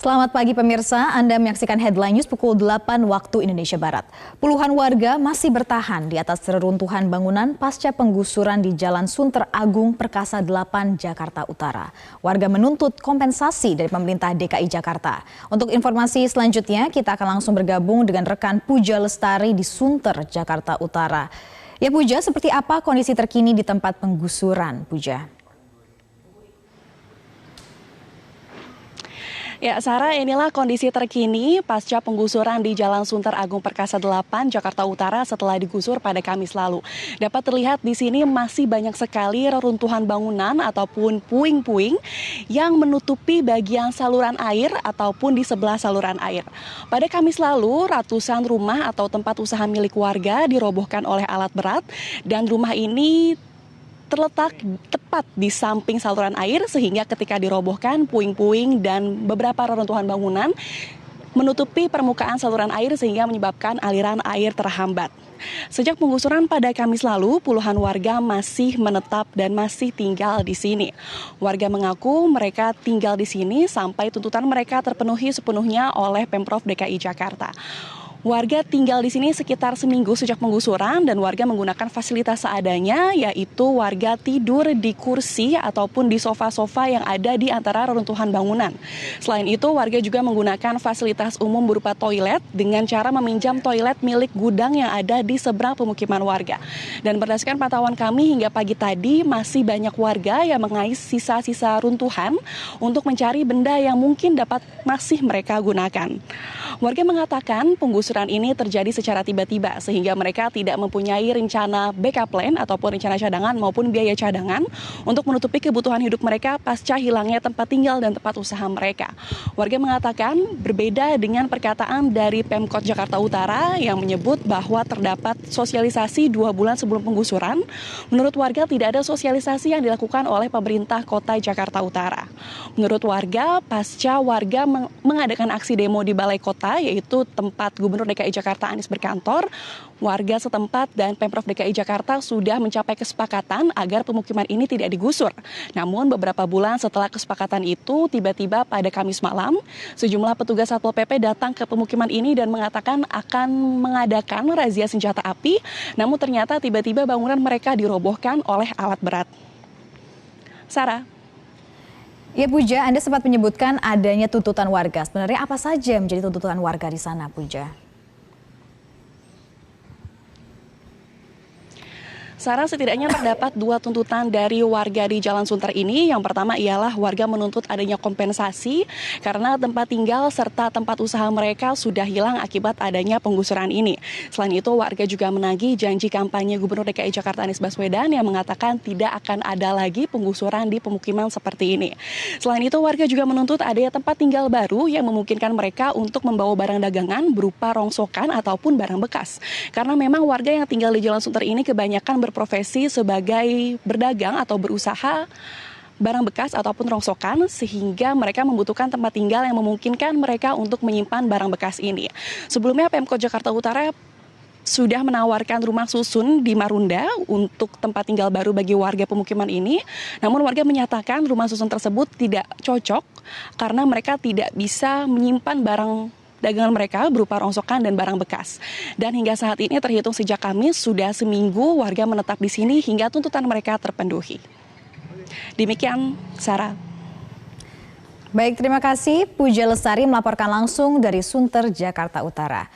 Selamat pagi pemirsa, Anda menyaksikan Headline News pukul 8 waktu Indonesia Barat. Puluhan warga masih bertahan di atas reruntuhan bangunan pasca penggusuran di Jalan Sunter Agung Perkasa 8 Jakarta Utara. Warga menuntut kompensasi dari pemerintah DKI Jakarta. Untuk informasi selanjutnya, kita akan langsung bergabung dengan rekan Puja Lestari di Sunter, Jakarta Utara. Ya Puja, seperti apa kondisi terkini di tempat penggusuran, Puja? Ya, Sarah, inilah kondisi terkini pasca penggusuran di Jalan Sunter Agung Perkasa 8, Jakarta Utara setelah digusur pada Kamis lalu. Dapat terlihat di sini masih banyak sekali reruntuhan bangunan ataupun puing-puing yang menutupi bagian saluran air ataupun di sebelah saluran air. Pada Kamis lalu, ratusan rumah atau tempat usaha milik warga dirobohkan oleh alat berat dan rumah ini terletak tepat di samping saluran air sehingga ketika dirobohkan puing-puing dan beberapa reruntuhan bangunan menutupi permukaan saluran air sehingga menyebabkan aliran air terhambat. Sejak penggusuran pada Kamis lalu, puluhan warga masih menetap dan masih tinggal di sini. Warga mengaku mereka tinggal di sini sampai tuntutan mereka terpenuhi sepenuhnya oleh Pemprov DKI Jakarta. Warga tinggal di sini sekitar seminggu sejak penggusuran dan warga menggunakan fasilitas seadanya, yaitu warga tidur di kursi ataupun di sofa-sofa yang ada di antara reruntuhan bangunan. Selain itu, warga juga menggunakan fasilitas umum berupa toilet dengan cara meminjam toilet milik gudang yang ada di seberang pemukiman warga. Dan berdasarkan pantauan kami hingga pagi tadi, masih banyak warga yang mengais sisa-sisa runtuhan untuk mencari benda yang mungkin dapat masih mereka gunakan. Warga mengatakan penggusuran ini terjadi secara tiba-tiba sehingga mereka tidak mempunyai rencana backup plan ataupun rencana cadangan maupun biaya cadangan untuk menutupi kebutuhan hidup mereka pasca hilangnya tempat tinggal dan tempat usaha mereka. Warga mengatakan berbeda dengan perkataan dari Pemkot Jakarta Utara yang menyebut bahwa terdapat sosialisasi 2 bulan sebelum penggusuran. Menurut warga tidak ada sosialisasi yang dilakukan oleh pemerintah kota Jakarta Utara. Menurut warga, pasca warga mengadakan aksi demo di Balai Kota, yaitu tempat Gubernur DKI Jakarta Anies berkantor, warga setempat dan Pemprov DKI Jakarta sudah mencapai kesepakatan agar pemukiman ini tidak digusur. Namun beberapa bulan setelah kesepakatan itu, tiba-tiba pada Kamis malam, sejumlah petugas Satpol PP datang ke pemukiman ini dan mengatakan akan mengadakan razia senjata api, namun ternyata tiba-tiba bangunan mereka dirobohkan oleh alat berat. Sarah. Ya Puja, Anda sempat menyebutkan adanya tuntutan warga. Sebenarnya apa saja yang menjadi tuntutan warga di sana, Puja? Sarah, setidaknya terdapat 2 tuntutan dari warga di Jalan Sunter ini. Yang pertama ialah warga menuntut adanya kompensasi karena tempat tinggal serta tempat usaha mereka sudah hilang akibat adanya penggusuran ini. Selain itu, warga juga menagih janji kampanye Gubernur DKI Jakarta Anies Baswedan yang mengatakan tidak akan ada lagi penggusuran di pemukiman seperti ini. Selain itu, warga juga menuntut adanya tempat tinggal baru yang memungkinkan mereka untuk membawa barang dagangan berupa rongsokan ataupun barang bekas. Karena memang warga yang tinggal di Jalan Sunter ini kebanyakan berprofesi sebagai berdagang atau berusaha barang bekas ataupun rongsokan sehingga mereka membutuhkan tempat tinggal yang memungkinkan mereka untuk menyimpan barang bekas ini. Sebelumnya Pemkot Jakarta Utara sudah menawarkan rumah susun di Marunda untuk tempat tinggal baru bagi warga pemukiman ini. Namun warga menyatakan rumah susun tersebut tidak cocok karena mereka tidak bisa menyimpan barang dagangan mereka berupa rongsokan dan barang bekas. Dan hingga saat ini terhitung sejak Kamis sudah seminggu warga menetap di sini hingga tuntutan mereka terpenuhi. Demikian, Sarah. Baik, terima kasih Puja Lestari melaporkan langsung dari Sunter, Jakarta Utara.